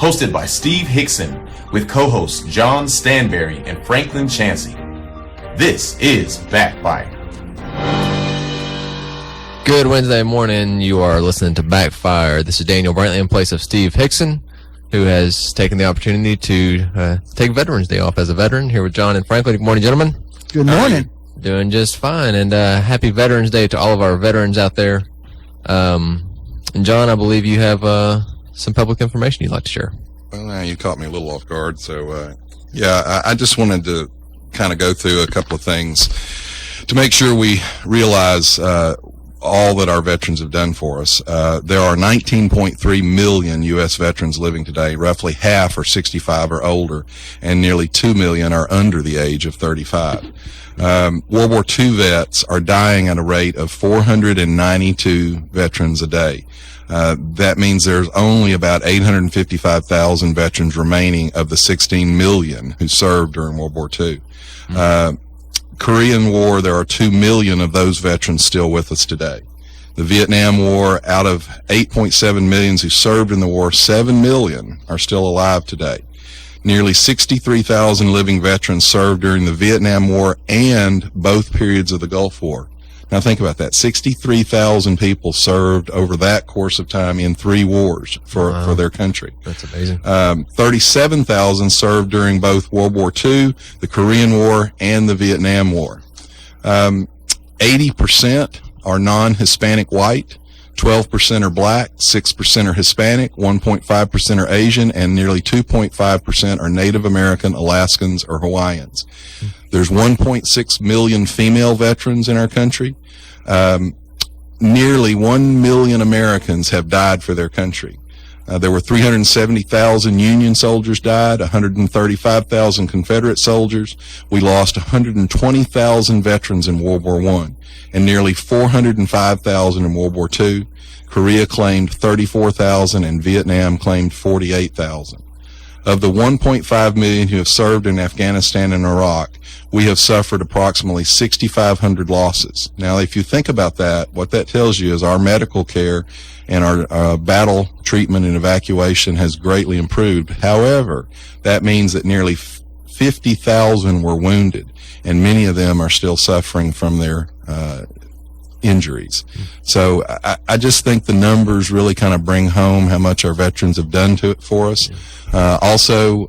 hosted by Steve Hickson with co-hosts John Stanberry and Franklin Chansey. This is Backfire. Good Wednesday morning. You are listening to Backfire. This is Daniel Brantley in place of Steve Hickson, who has taken the opportunity to take Veterans Day off as a veteran, here with John and Franklin. Good morning, gentlemen. Good morning. Doing just fine, and happy Veterans Day to all of our veterans out there. And John, I believe you have some public information you'd like to share. Well, now you caught me a little off guard, so I just wanted to kind of go through a couple of things to make sure we realize all that our veterans have done for us. There are 19.3 million U.S. veterans living today. Roughly half are 65 or older, and nearly 2 million are under the age of 35. World War II vets are dying at a rate of 492 veterans a day. That means there's only about 855,000 veterans remaining of the 16 million who served during World War II. Korean War, there are 2 million of those veterans still with us today. The Vietnam War, out of 8.7 million who served in the war, 7 million are still alive today. Nearly 63,000 living veterans served during the Vietnam War and both periods of the Gulf War. Now think about that. 63,000 people served over that course of time in 3 wars for their country. That's amazing. 37,000 served during both World War II, the Korean War, and the Vietnam War. 80% are non-Hispanic white, 12% are black, 6% are Hispanic, 1.5% are Asian, and nearly 2.5% are Native American, Alaskans, or Hawaiians. There's 1.6 million female veterans in our country. Nearly 1 million Americans have died for their country. There were 370,000 Union soldiers died, 135,000 Confederate soldiers. We lost 120,000 veterans in World War I, and nearly 405,000 in World War II. Korea claimed 34,000, and Vietnam claimed 48,000. Of the 1.5 million who have served in Afghanistan and Iraq, we have suffered approximately 6,500 losses. Now, if you think about that, what that tells you is our medical care and our battle treatment and evacuation has greatly improved. However, that means that nearly 50,000 were wounded, and many of them are still suffering from their injuries. So I just think the numbers really kind of bring home how much our veterans have done for us. Also,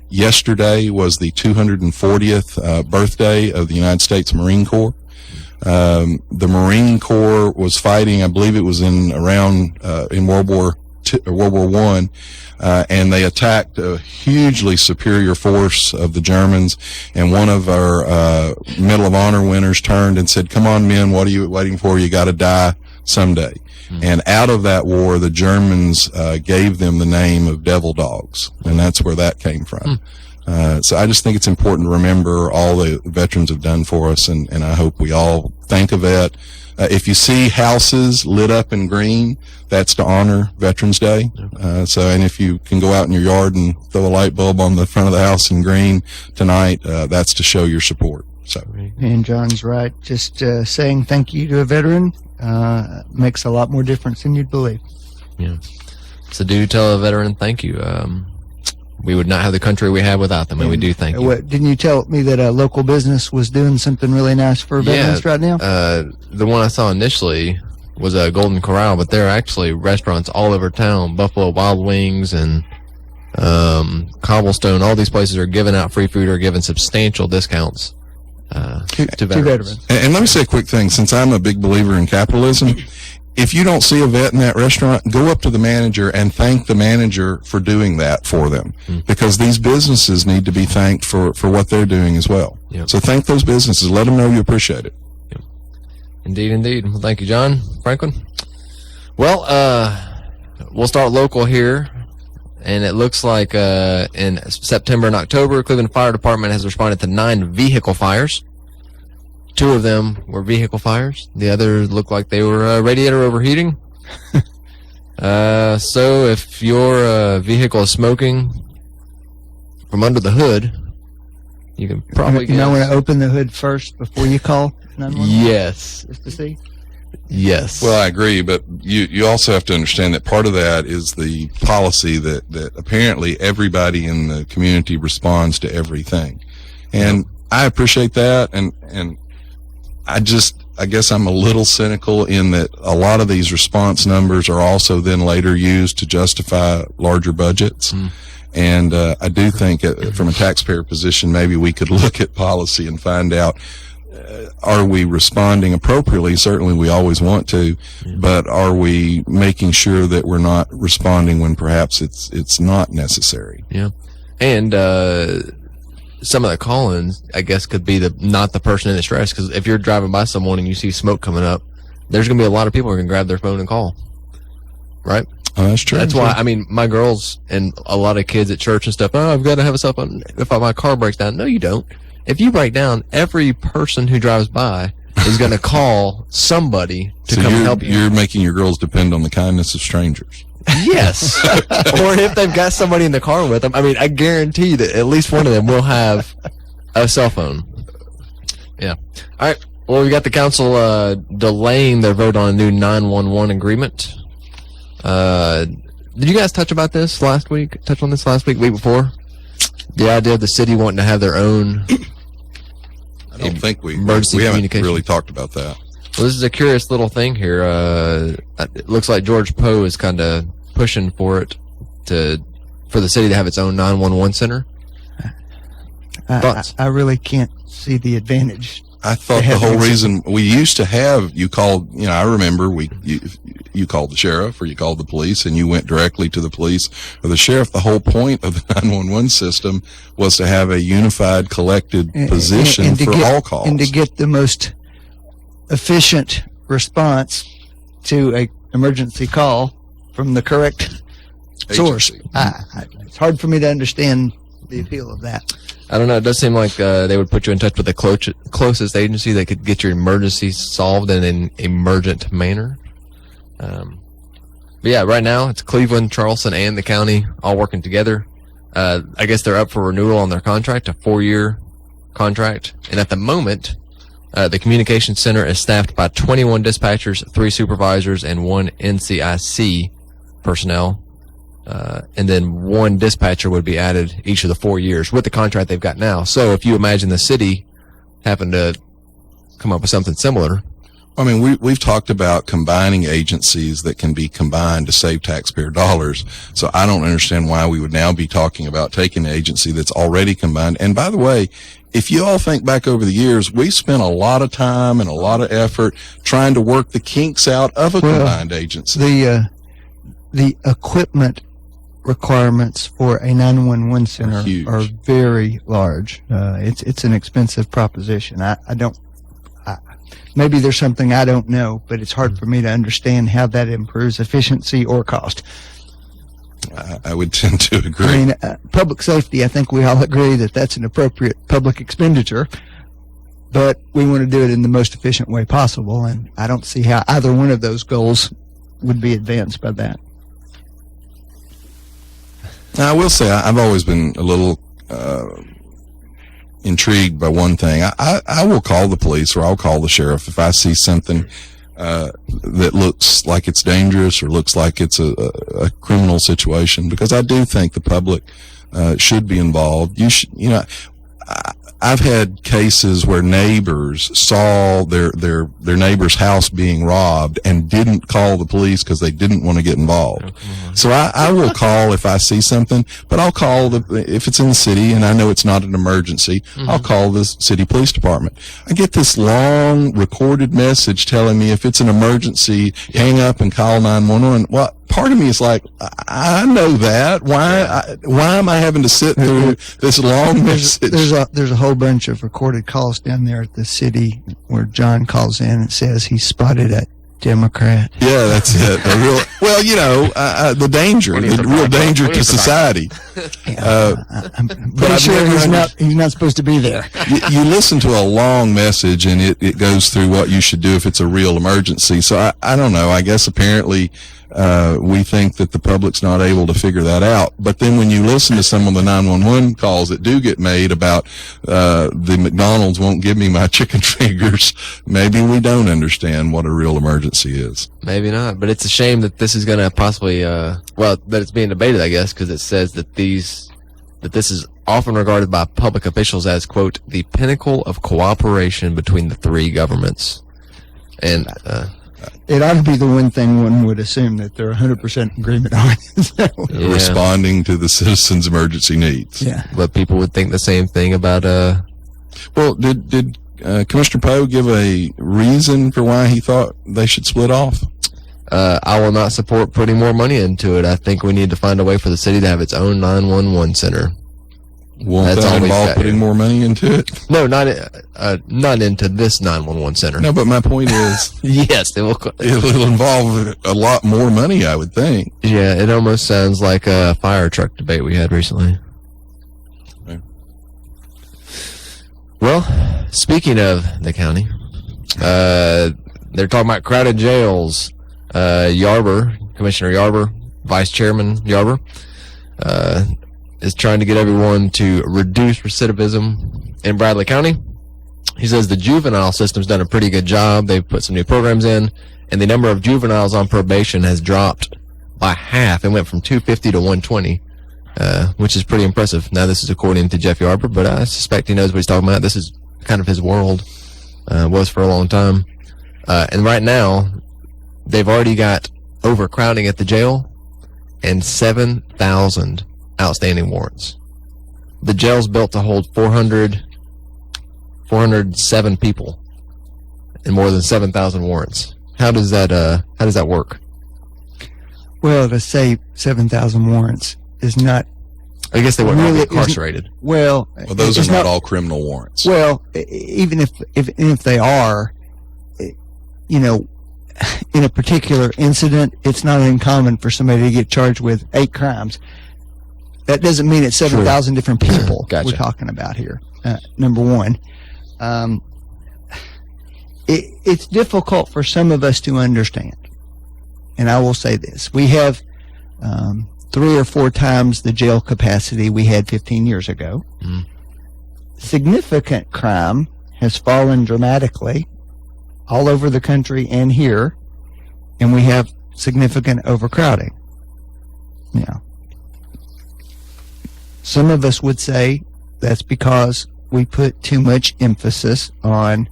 yesterday was the 240th birthday of the United States Marine Corps. The Marine Corps was fighting, I believe it was in World War I, and they attacked a hugely superior force of the Germans, and one of our Medal of Honor winners turned and said, "Come on, men, what are you waiting for? You got to die someday." And out of that war, the Germans gave them the name of Devil Dogs, and that's where that came from. So I just think it's important to remember all the veterans have done for us, and I hope we all thank a vet. If you see houses lit up in green, that's to honor Veterans Day. And if you can go out in your yard and throw a light bulb on the front of the house in green tonight, that's to show your support. So, and John's right. Just saying thank you to a veteran makes a lot more difference than you'd believe. Yeah. So do tell a veteran thank you. We would not have the country we have without them, and we do thank you. Didn't you tell me that a local business was doing something really nice for veterans right now? The one I saw initially was a Golden Corral, but there are actually restaurants all over town. Buffalo Wild Wings and Cobblestone, all these places are giving out free food or giving substantial discounts to veterans. And let me say a quick thing. Since I'm a big believer in capitalism, if you don't see a vet in that restaurant, go up to the manager and thank the manager for doing that for them. Because these businesses need to be thanked for what they're doing as well. Yep. So thank those businesses. Let them know you appreciate it. Yep. Indeed. Well, thank you, John. Franklin? Well, we'll start local here. And it looks like in September and October, Cleveland Fire Department has responded to 9 vehicle fires. 2 of them were vehicle fires. The others looked like they were radiator overheating. So if your vehicle is smoking from under the hood, you can probably You might want to open the hood first before you call 911. Yes. Just to see. Yes. Well, I agree, but you also have to understand that part of that is the policy that apparently everybody in the community responds to everything. And I appreciate that, and I guess I'm a little cynical in that a lot of these response numbers are also then later used to justify larger budgets. And I do think from a taxpayer position, maybe we could look at policy and find out, are we responding appropriately? Certainly we always want to, but are we making sure that we're not responding when perhaps it's not necessary? Yeah. And some of the call-ins, I guess, could be not the person in distress, because if you're driving by someone and you see smoke coming up, there's going to be a lot of people who are going to grab their phone and call. Right? Oh, that's true. That's why, I mean, my girls and a lot of kids at church and stuff, I've got to have a cell phone if my car breaks down. No, you don't. If you break down, every person who drives by is going to call somebody to come help you. You're making your girls depend on the kindness of strangers. Yes. Or if they've got somebody in the car with them. I mean, I guarantee that at least one of them will have a cell phone. Yeah. All right. Well, we got the council delaying their vote on a new 911 agreement. Did you guys touch on this last week? Week before? The idea of the city wanting to have their own. I don't think we emergency haven't communication. really talked about that. Well, this is a curious little thing here. It looks like George Poe is kind of pushing for the city to have its own 911 center. Thoughts? I really can't see the advantage. I thought the whole reason we used to have, I remember you called the sheriff or you called the police and you went directly to the police or the sheriff. The whole point of the 911 system was to have a unified, collected position for all calls. And to get the most efficient response to a emergency call from the correct source. It's hard for me to understand the appeal of that. I don't know. It does seem like they would put you in touch with the closest agency that could get your emergency solved in an emergent manner. But yeah, right now it's Cleveland, Charleston, and the county all working together. I guess they're up for renewal on their contract, a 4-year contract. And at the moment, the communication center is staffed by 21 dispatchers, 3 supervisors, and 1 NCIC personnel. And then 1 dispatcher would be added each of the 4 years with the contract they've got now. So if you imagine the city having to come up with something similar. I mean, we've talked about combining agencies that can be combined to save taxpayer dollars. So I don't understand why we would now be talking about taking an agency that's already combined. And by the way, if you all think back over the years, we spent a lot of time and a lot of effort trying to work the kinks out of a combined agency. The equipment requirements for a 911 center are very large. It's an expensive proposition. Maybe there's something I don't know, but it's hard for me to understand how that improves efficiency or cost. I would tend to agree. I mean, public safety, I think we all agree that that's an appropriate public expenditure, but we want to do it in the most efficient way possible, and I don't see how either one of those goals would be advanced by that. Now, I will say I've always been a little intrigued by one thing. I will call the police or I'll call the sheriff if I see something that looks like it's dangerous or looks like it's a criminal situation, because I do think the public should be involved. I've had cases where neighbors saw their neighbor's house being robbed and didn't call the police because they didn't want to get involved. So I will call if I see something, but I'll call if it's in the city and I know it's not an emergency, I'll call the city police department. I get this long recorded message telling me if it's an emergency, hang up and call 911. Well, part of me is like, I know that. Why am I having to sit through this long message? There's a whole bunch of recorded calls down there at the city where John calls in and says he spotted a Democrat. Yeah, that's it. The danger, the real danger to society. I'm pretty sure he's not supposed to be there. You listen to a long message and it goes through what you should do if it's a real emergency. So I don't know. I guess apparently we think that the public's not able to figure that out. But then when you listen to some of the 911 calls that do get made about the McDonald's won't give me my chicken fingers, maybe we don't understand what a real emergency is. Maybe not, but it's a shame that this is going to possibly, that it's being debated, I guess, because it says that this is often regarded by public officials as, quote, the pinnacle of cooperation between the three governments. And, it ought to be the one thing one would assume that they're 100% agreement on. So, yeah. Responding to the citizens' emergency needs. yeah. But people would think the same thing about, Well, did Commissioner Poe give a reason for why he thought they should split off? I will not support putting more money into it. I think we need to find a way for the city to have its own 911 center. Won't That's that all we've involve got putting here. more money into it? No, not into this 911 center. No, but my point is, Yes, it will. it'll involve a lot more money, I would think. Yeah, it almost sounds like a fire truck debate we had recently. Okay. Well, speaking of the county, they're talking about crowded jails. Commissioner Yarber, Vice Chairman Yarber, is trying to get everyone to reduce recidivism in Bradley County. He says the juvenile system's done a pretty good job. They've put some new programs in, and the number of juveniles on probation has dropped by half. It went from 250 to 120, which is pretty impressive. Now, this is according to Jeff Yarber, but I suspect he knows what he's talking about. This is kind of his world, was for a long time. And right now, they've already got overcrowding at the jail and 7,000 outstanding warrants. The jail's built to hold 407 people and more than 7,000 warrants. How does that work? Well, to say 7,000 warrants is not. I guess they weren't Really all incarcerated. Well, Those it's are not all criminal warrants. Well, even if they are, you know, in a particular incident, it's not uncommon for somebody to get charged with 8 crimes. That doesn't mean it's 7,000 different people Gotcha. we're talking about here. Number one, it's difficult for some of us to understand. And I will say this. We have 3 or 4 times the jail capacity we had 15 years ago. Mm. Significant crime has fallen dramatically all over the country and here, and we have significant overcrowding. Yeah. Some of us would say that's because we put too much emphasis on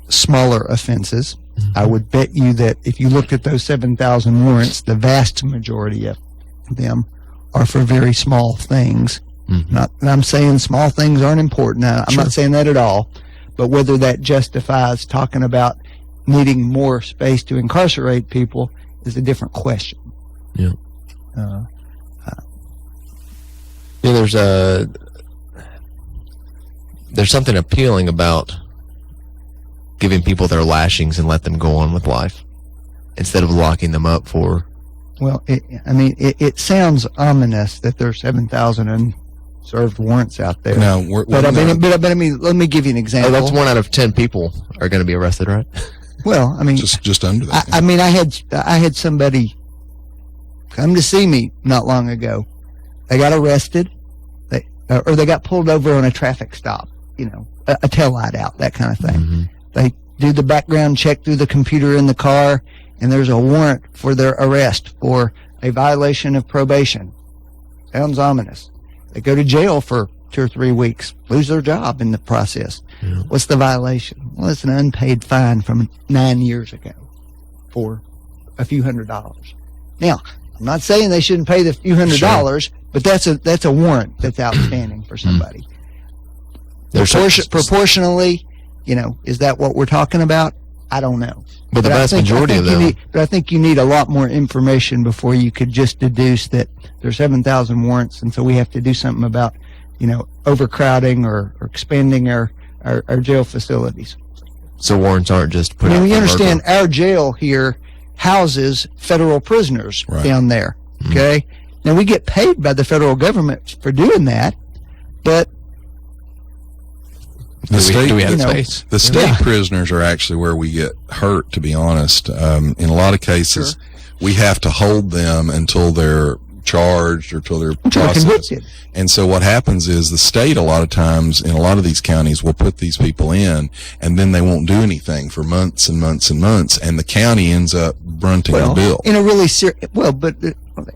smaller offenses. Mm-hmm. I would bet you that if you looked at those 7,000 warrants, the vast majority of them are for very small things. Mm-hmm. And I'm saying small things aren't important. Now, I'm not saying that at all. But whether that justifies talking about needing more space to incarcerate people is a different question. Yeah. There's something appealing about giving people their lashings and let them go on with life instead of locking them up for. Well, it sounds ominous that there's 7,000 unserved warrants out there. Now, But let me give you an example. Oh, that's 1 out of 10 people are going to be arrested, right? Well, I mean, just under that. I had somebody come to see me not long ago. They got arrested, or they got pulled over on a traffic stop. You know, a tail light out, that kind of thing. Mm-hmm. They do the background check through the computer in the car, and there's a warrant for their arrest for a violation of probation. Sounds ominous. They go to jail for 2 or 3 weeks, lose their job in the process. Yeah. What's the violation? Well, it's an unpaid fine from 9 years ago for a few $100s. Now, I'm not saying they shouldn't pay the few $100s, but that's a warrant that's outstanding for somebody. Proportionally, you know, is that what we're talking about? I don't know. But the vast majority of them. But I think you need a lot more information before you could just deduce that there's 7,000 warrants, and so we have to do something about, you know, overcrowding or expanding our jail facilities. So warrants aren't just put out we for understand murder. our jail here houses federal prisoners down there. Okay? Now, we get paid by the federal government for doing that, but Do we have space? The state prisoners are actually where we get hurt, to be honest. In a lot of cases, we have to hold them until they're charged or until they're processed. Convicted. And so what happens is the state, a lot of times in a lot of these counties, will put these people in, and then they won't do anything for months and months and months, and the county ends up brunting the bill. In a really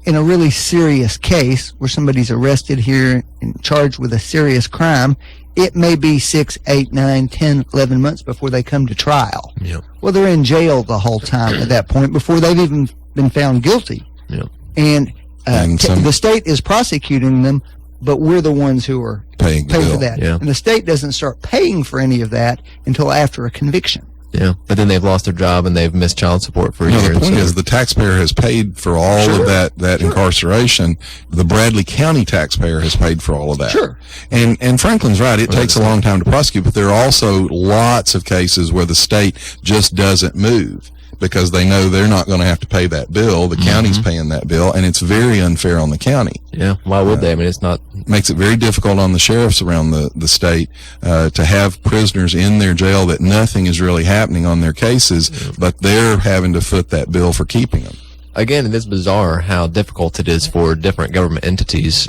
in a really serious case where somebody's arrested here and charged with a serious crime, it may be 6, 8, 9, 10, 11 months before they come to trial. Yeah. Well, they're in jail the whole time at that point before they've even been found guilty. Yeah. And the state is prosecuting them, but we're the ones who are paying for that. Yeah. And the state doesn't start paying for any of that until after a conviction. Yeah, but then they've lost their job and they've missed child support for a year. The point is the taxpayer has paid for all of that incarceration. The Bradley County taxpayer has paid for all of that. Sure. And Franklin's right. It takes a long time to prosecute, but there are also lots of cases where the state just doesn't move because they know they're not going to have to pay that bill. The county's paying that bill, and it's very unfair on the county. Yeah, why would they? I mean, it's not... Makes it very difficult on the sheriffs around the state to have prisoners in their jail that nothing is really happening on their cases, but they're having to foot that bill for keeping them. Again, it is bizarre how difficult it is for different government entities.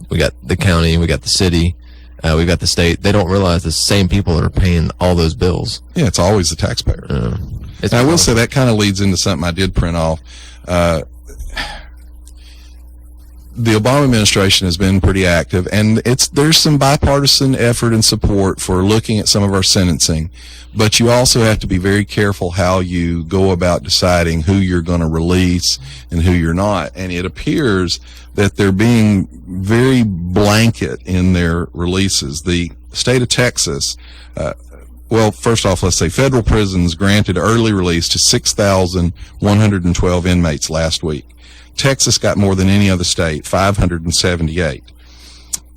We got the county, we got the city, we got the state. They don't realize the same people are paying all those bills. Yeah, it's always the taxpayer. And I will say that kind of leads into something I did print off. The Obama administration has been pretty active, and there's some bipartisan effort and support for looking at some of our sentencing, but you also have to be very careful how you go about deciding who you're going to release and who you're not. And it appears that they're being very blanket in their releases. The state of Texas, well, first off, let's say federal prisons granted early release to 6,112 inmates last week. Texas got more than any other state, 578.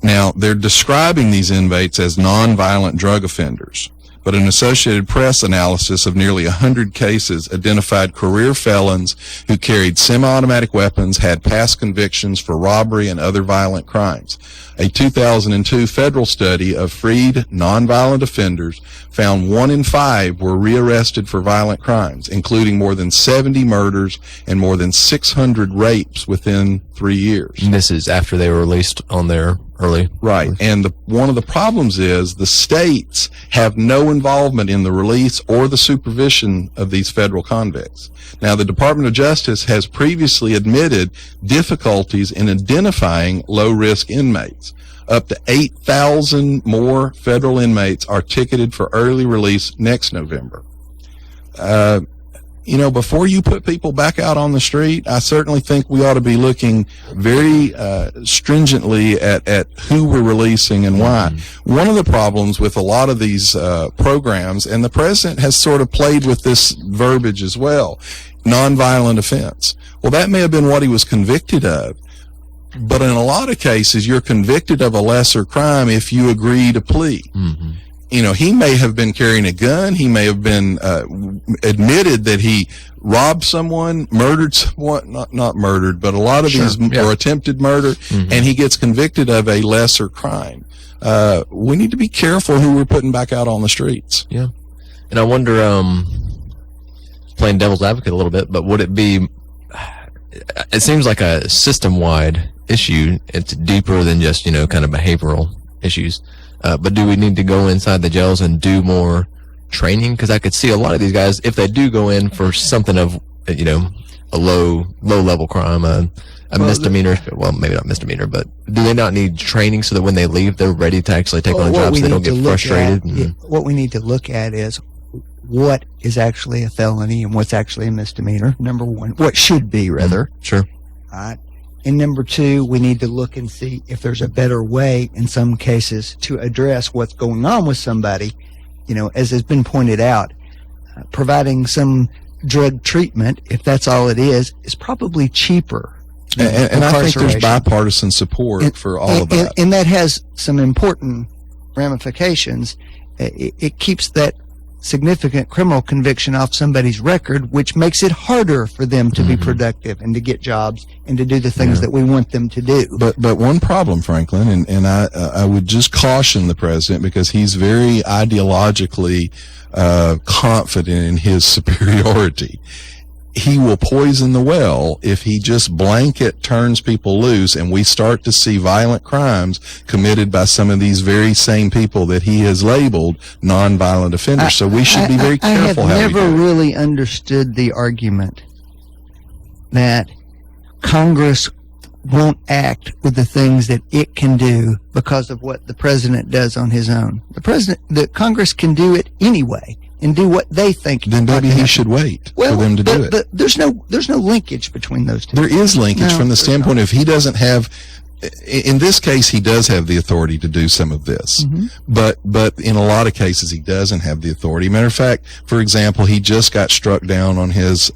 Now, they're describing these inmates as nonviolent drug offenders, but an Associated Press analysis of nearly 100 cases identified career felons who carried semi-automatic weapons, had past convictions for robbery and other violent crimes. A 2002 federal study of freed nonviolent offenders found 1 in 5 were rearrested for violent crimes, including more than 70 murders and more than 600 rapes within 3 years. And this is after they were released on their early. Right. And one of the problems is the states have no involvement in the release or the supervision of these federal convicts. Now, the Department of Justice has previously admitted difficulties in identifying low-risk inmates. Up to 8,000 more federal inmates are ticketed for early release next November. Before you put people back out on the street, I certainly think we ought to be looking very stringently at who we're releasing and why. One of the problems with a lot of these programs, and the president has sort of played with this verbiage as well, nonviolent offense. Well, that may have been what he was convicted of. But in a lot of cases, you're convicted of a lesser crime if you agree to plea. Mm-hmm. He may have been carrying a gun. He may have been admitted that he robbed someone, murdered someone, not murdered, but a lot of these or attempted murder, and he gets convicted of a lesser crime. We need to be careful who we're putting back out on the streets. Yeah. And I wonder, playing devil's advocate a little bit, but would it be, it seems like a system-wide issue. It's deeper than just, kind of behavioral issues. But do we need to go inside the jails and do more training? Because I could see a lot of these guys, if they do go in for something of, a low-level crime, a misdemeanor, well, maybe not misdemeanor, but do they not need training so that when they leave, they're ready to actually take on a job so they don't get frustrated? What we need to look at is what is actually a felony and what's actually a misdemeanor, number one. What should be, rather. Sure. And number two, we need to look and see if there's a better way in some cases to address what's going on with somebody. As has been pointed out, providing some drug treatment, if that's all it is probably cheaper. And I think there's bipartisan support for all of that. And that has some important ramifications. It keeps that significant criminal conviction off somebody's record, which makes it harder for them to be productive and to get jobs and to do the things that we want them to do. But one problem, Franklin, and I would just caution the president because he's very ideologically confident in his superiority. he will poison the well if he just blanket turns people loose and we start to see violent crimes committed by some of these very same people that he has labeled nonviolent offenders. So we should be very careful how we do I have never it. really understood the argument that Congress won't act with the things that it can do because of what the president does on his own. The Congress can do it anyway and do what they think. Then maybe he should wait for them to do it. There's no linkage between those two. There is linkage from the standpoint of he doesn't have, in this case, he does have the authority to do some of this. Mm-hmm. But in a lot of cases, he doesn't have the authority. Matter of fact, for example, he just got struck down on his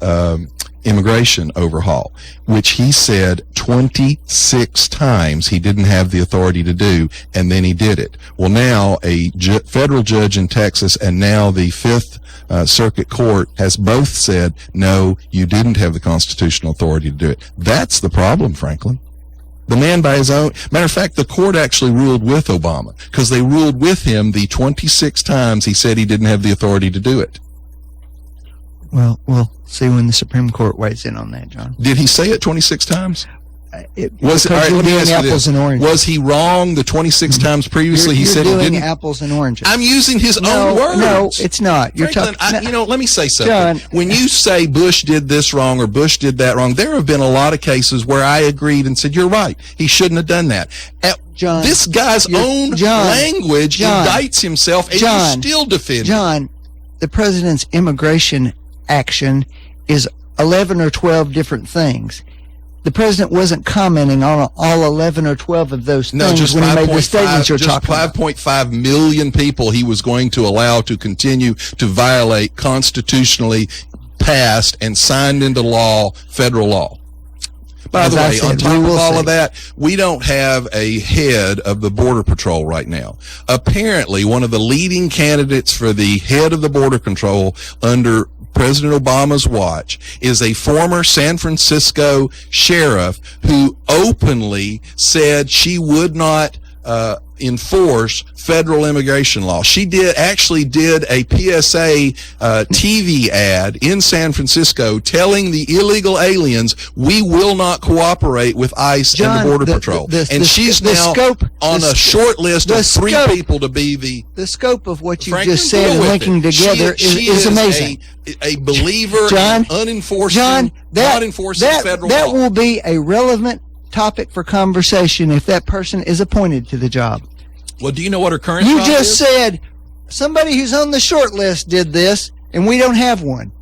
immigration overhaul, which he said 26 times he didn't have the authority to do, and then he did it. Well, now a federal judge in Texas and now the Fifth Circuit Court has both said, no, you didn't have the constitutional authority to do it. That's the problem, Franklin. The man by his own. Matter of fact, the court actually ruled with Obama because they ruled with him the 26 times he said he didn't have the authority to do it. Well, we'll see when the Supreme Court weighs in on that, John. Did he say it 26 times? All right, Because let you're me doing ask you apples this. and oranges. Was he wrong the 26 times previously You're he said he doing didn't? apples and oranges. I'm using his own words. No, it's not. You're Franklin, talking. let me say something. John. When you say Bush did this wrong or Bush did that wrong, there have been a lot of cases where I agreed and said, you're right. He shouldn't have done that. John, this guy's own language indicts himself, and you still defend him. John, the president's immigration action is 11 or 12 different things. The president wasn't commenting on all 11 or 12 of those things when he made the statements you're talking about. 5.5 million people he was going to allow to continue to violate constitutionally passed and signed into law, federal law. By the way, on top of all of that, we don't have a head of the Border Patrol right now. Apparently, one of the leading candidates for the head of the Border Patrol under President Obama's watch is a former San Francisco sheriff who openly said she would not enforce federal immigration law. She actually did a PSA TV ad in San Francisco telling the illegal aliens, we will not cooperate with ICE and the Border Patrol. She's now on a short list of 3 people to be the scope of what you Franklin, just said and linking together is amazing. A believer in unenforcing, not enforcing federal law. That will be a relevant topic for conversation if that person is appointed to the job. Well, do you know what her current job is? You just said somebody who's on the short list did this, and we don't have one.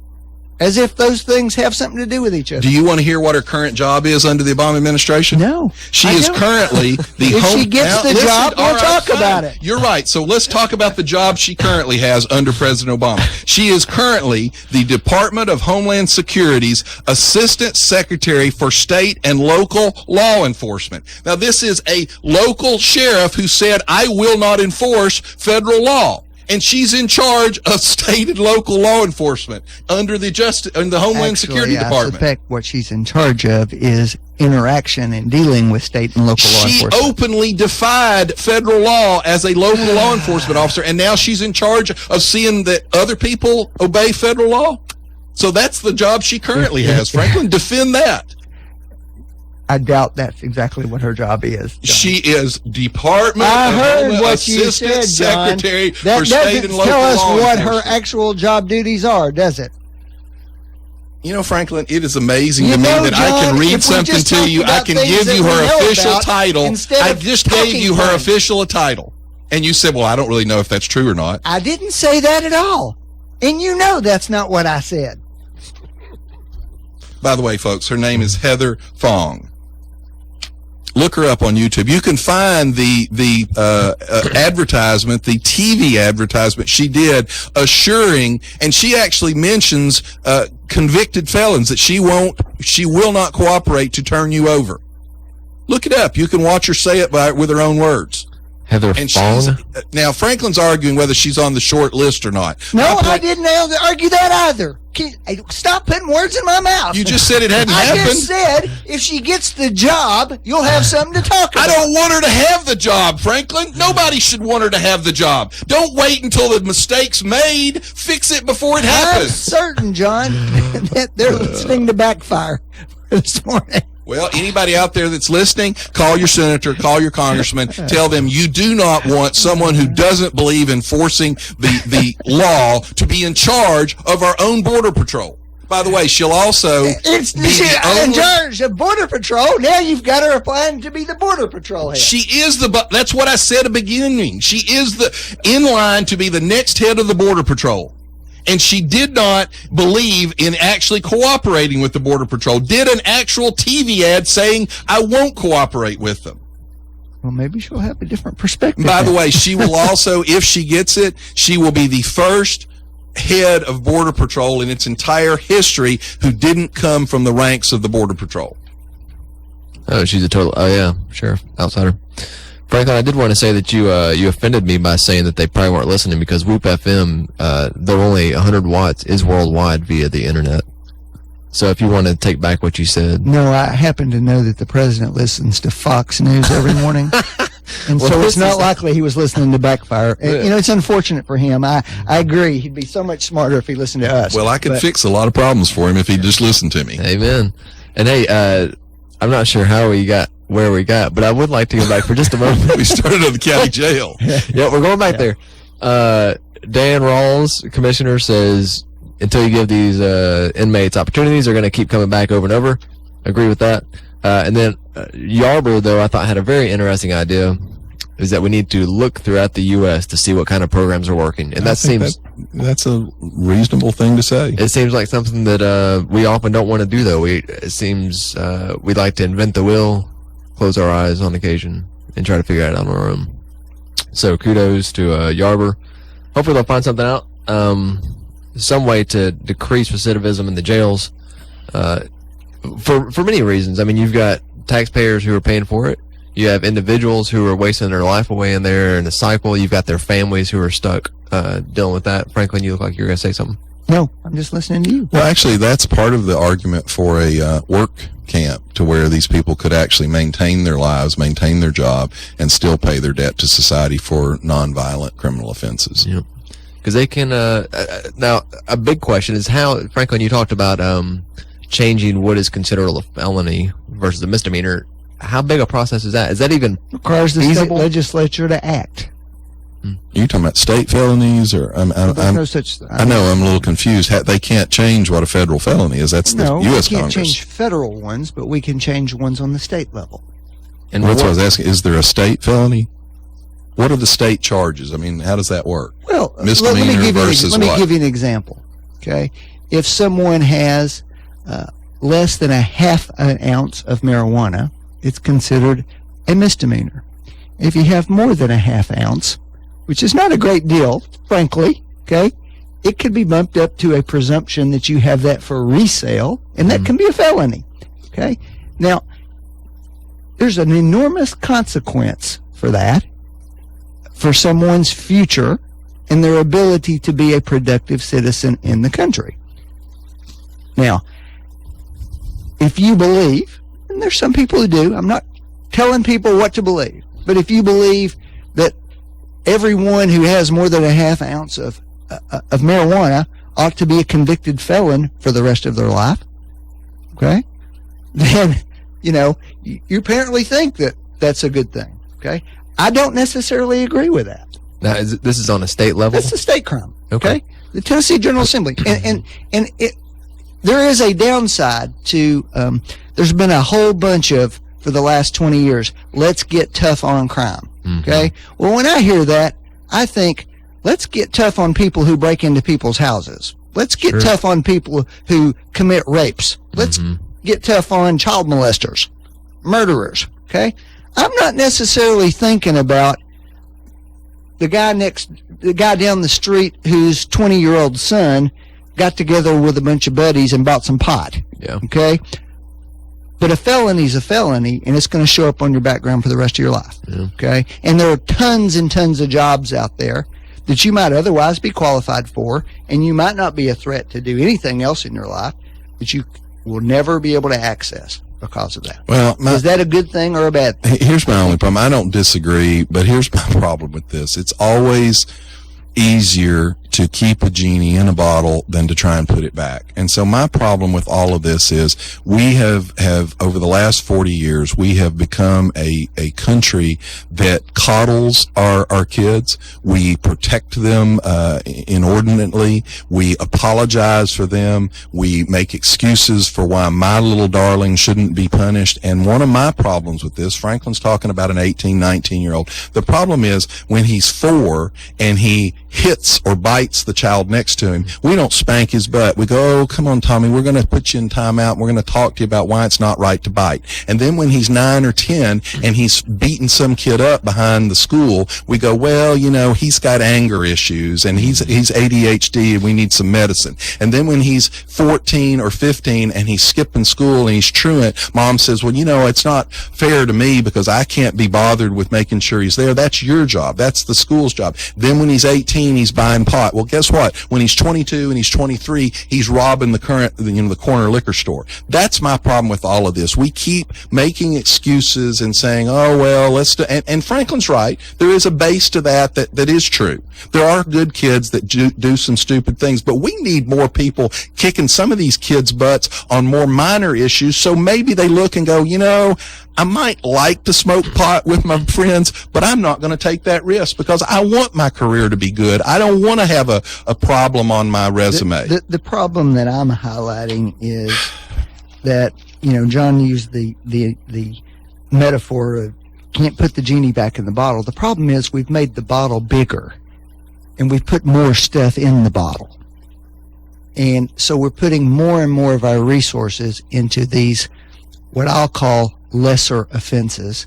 As if those things have something to do with each other. Do you want to hear what her current job is under the Obama administration? No. She is currently the if she gets the job, we'll talk about it. You're right. So let's talk about the job she currently has under President Obama. She is currently the Department of Homeland Security's Assistant Secretary for State and Local Law Enforcement. Now, this is a local sheriff who said, I will not enforce federal law. And she's in charge of state and local law enforcement under the Homeland Security Department. I suspect what she's in charge of is interaction and dealing with state and local law enforcement. She openly defied federal law as a local law enforcement officer, and now she's in charge of seeing that other people obey federal law. So that's the job she currently has. Franklin, defend that. I doubt that's exactly what her job is, John. She is Department of Homeland Assistant Secretary for State and Local Law Enforcement. That doesn't tell us what her actual job duties are, does it? You know, Franklin, it is amazing to me that I can read something to you. I can give you her official title. I just gave you her official title. And you said, well, I don't really know if that's true or not. I didn't say that at all. And you know that's not what I said. By the way, folks, her name is Heather Fong. Look her up on YouTube. You can find the advertisement, the TV advertisement she did, assuring, and she actually mentions convicted felons that she will not cooperate to turn you over. Look it up. You can watch her say it with her own words. Heather Fong? Now, Franklin's arguing whether she's on the short list or not. No, I didn't argue that either. Stop putting words in my mouth. You just said it hadn't happened. I just said if she gets the job, you'll have something to talk about. I don't want her to have the job, Franklin. Nobody should want her to have the job. Don't wait until the mistake's made. Fix it before it I'm happens. certain, John, that they're listening to Backfire this morning. Well, anybody out there that's listening, call your senator, call your congressman, tell them you do not want someone who doesn't believe in enforcing the law to be in charge of our own border patrol. By the way, she'll also She's in charge of Border Patrol. Now you've got her applying to be the Border Patrol head. She is that's what I said at the beginning. She is in line to be the next head of the Border Patrol. And she did not believe in actually cooperating with the Border Patrol. Did an actual TV ad saying, I won't cooperate with them. Well, maybe she'll have a different perspective. By the way, she will also, if she gets it, she will be the first head of Border Patrol in its entire history who didn't come from the ranks of the Border Patrol. Oh, she's a total, sure, outsider. Franklin, I did want to say that you offended me by saying that they probably weren't listening because Whoop FM, though only 100 watts, is worldwide via the internet. So if you want to take back what you said. No, I happen to know that the president listens to Fox News every morning. And Well, so this it's not is- likely he was listening to Backfire. And, you know, it's unfortunate for him. I agree. He'd be so much smarter if he listened to us. Well, I could But- fix a lot of problems for him if he'd just listened to me. Amen. And hey, I'm not sure how we got where we got, but I would like to go back for just a moment. We started at the county jail. Yeah, we're going back there. Dan Rawls, commissioner, says until you give these inmates opportunities, they're going to keep coming back over and over. Agree with that. And then Yarber, though, I thought had a very interesting idea, is that we need to look throughout the U.S. to see what kind of programs are working. And that seems that's a reasonable thing to say. it seems like something that we often don't want to do, though. It seems we like to invent the wheel, close our eyes on occasion, and try to figure it out on our own. So kudos to Yarber. Hopefully they'll find something out. Some way to decrease recidivism in the jails. For many reasons. I mean, you've got taxpayers who are paying for it. You have individuals who are wasting their life away in there in a cycle. You've got their families who are stuck dealing with that. Franklin, you look like you're going to say something. No, I'm just listening to you. Well, actually, that's part of the argument for a work camp, to where these people could actually maintain their lives, maintain their job, and still pay their debt to society for nonviolent criminal offenses. Yep. Because they can, now, a big question is how, Franklin, you talked about changing what is considered a felony versus a misdemeanor. How big a process is that? Is that even Requires the state feasible? legislature to act. You talking about state felonies, or There's no such. I know I'm a little confused. They can't change what a federal felony is. That's the No, we U.S. can't Congress. change federal ones, but we can change ones on the state level. And That's what I what- was asking. Is there a state felony? What are the state charges? I mean, how does that work? Well, Misdemeanor versus let me what? give you an example. Okay, if someone has less than a half an ounce of marijuana, it's considered a misdemeanor. If you have more than a half ounce, which is not a great deal, frankly, okay, it could be bumped up to a presumption that you have that for resale, and that can be a felony. Okay, now there's an enormous consequence for that, for someone's future and their ability to be a productive citizen in the country. Now, if you believe, and there's some people who do, I'm not telling people what to believe, but if you believe that everyone who has more than a half ounce of marijuana ought to be a convicted felon for the rest of their life, okay, then, you know, you apparently think that that's a good thing, okay? I don't necessarily agree with that. Now, this is on a state level? That's a state crime. Okay. Okay. The Tennessee General Assembly, and it, there is a downside to. There's been a whole bunch of, for the last 20 years, let's get tough on crime. Okay. Well, when I hear that, I think let's get tough on people who break into people's houses. Let's get tough on people who commit rapes. Let's get tough on child molesters, murderers. Okay. I'm not necessarily thinking about the guy down the street whose 20-year-old son got together with a bunch of buddies and bought some pot. Yeah. Okay? But a felony's a felony, and it's going to show up on your background for the rest of your life. Yeah. Okay? And there are tons and tons of jobs out there that you might otherwise be qualified for, and you might not be a threat to do anything else in your life, that you will never be able to access because of that. Well, Is that a good thing or a bad thing? here's my only problem. I don't disagree, but here's my problem with this. It's always easier to keep a genie in a bottle than to try and put it back. And so my problem with all of this is we have over the last 40 years, we have become a country that coddles our kids. We protect them inordinately. We apologize for them. We make excuses for why my little darling shouldn't be punished. And one of my problems with this, Franklin's talking about an 18, 19-year-old. The problem is when he's 4 and he hits or bites the child next to him, we don't spank his butt. We go, oh, come on, Tommy, we're going to put you in timeout and we're going to talk to you about why it's not right to bite. And then when he's 9 or 10 and he's beating some kid up behind the school, we go, well, you know, he's got anger issues and he's ADHD and we need some medicine. And then when he's 14 or 15 and he's skipping school and he's truant, mom says, well, you know, it's not fair to me because I can't be bothered with making sure he's there. That's your job. That's the school's job. Then when he's 18, he's buying pot. Well, guess what? When he's 22 and he's 23, he's robbing the corner liquor store. That's my problem with all of this. We keep making excuses and saying, oh, well, let's do, and Franklin's right. There is a base to that is true. There are good kids that do some stupid things, but we need more people kicking some of these kids' butts on more minor issues. So maybe they look and go, you know, I might like to smoke pot with my friends, but I'm not going to take that risk because I want my career to be good. I don't want to have a problem on my resume. The problem that I'm highlighting is that, you know, John used the metaphor of can't put the genie back in the bottle. The problem is we've made the bottle bigger and we've put more stuff in the bottle. And so we're putting more and more of our resources into these, what I'll call lesser offenses,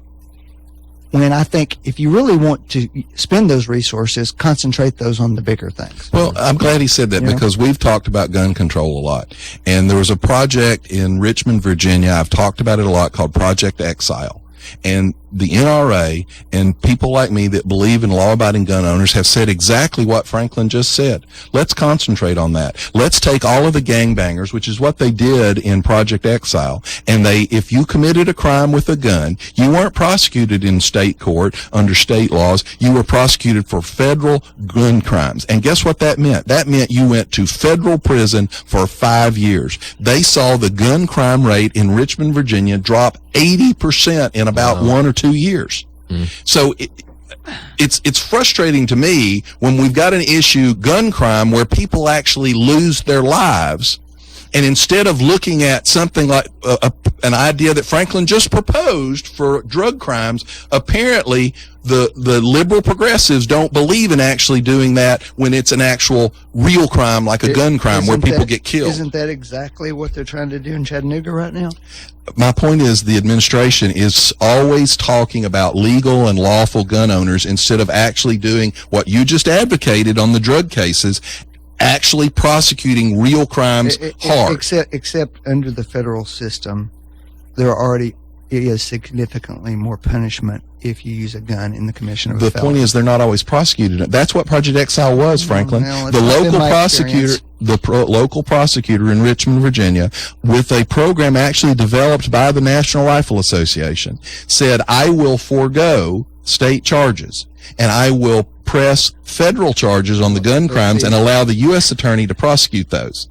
when I think if you really want to spend those resources, concentrate those on the bigger things. Well, I'm glad he said that because we've talked about gun control a lot. And there was a project in Richmond, Virginia, I've talked about it a lot, called Project Exile. And the NRA and people like me that believe in law-abiding gun owners have said exactly what Franklin just said. Let's concentrate on that. Let's take all of the gangbangers, which is what they did in Project Exile, and if you committed a crime with a gun, you weren't prosecuted in state court under state laws. You were prosecuted for federal gun crimes. And guess what that meant? That meant you went to federal prison for 5 years. They saw the gun crime rate in Richmond, Virginia drop 80% in about 1 or 2 years. So it's frustrating to me when we've got an issue, gun crime, where people actually lose their lives, and instead of looking at something like an idea that Franklin just proposed for drug crimes, apparently the liberal progressives don't believe in actually doing that when it's an actual real crime like a gun crime where people get killed. Isn't that exactly what they're trying to do in Chattanooga right now? My point is the administration is always talking about legal and lawful gun owners instead of actually doing what you just advocated on the drug cases, actually prosecuting real crimes hard. Except under the federal system, there already is significantly more punishment if you use a gun in the commission of a felony. The point is they're not always prosecuted. That's what Project Exile was, Franklin. The local prosecutor in Richmond, Virginia, with a program actually developed by the National Rifle Association, said, I will forego state charges and I will press federal charges on the gun crimes and allow the U.S. attorney to prosecute those.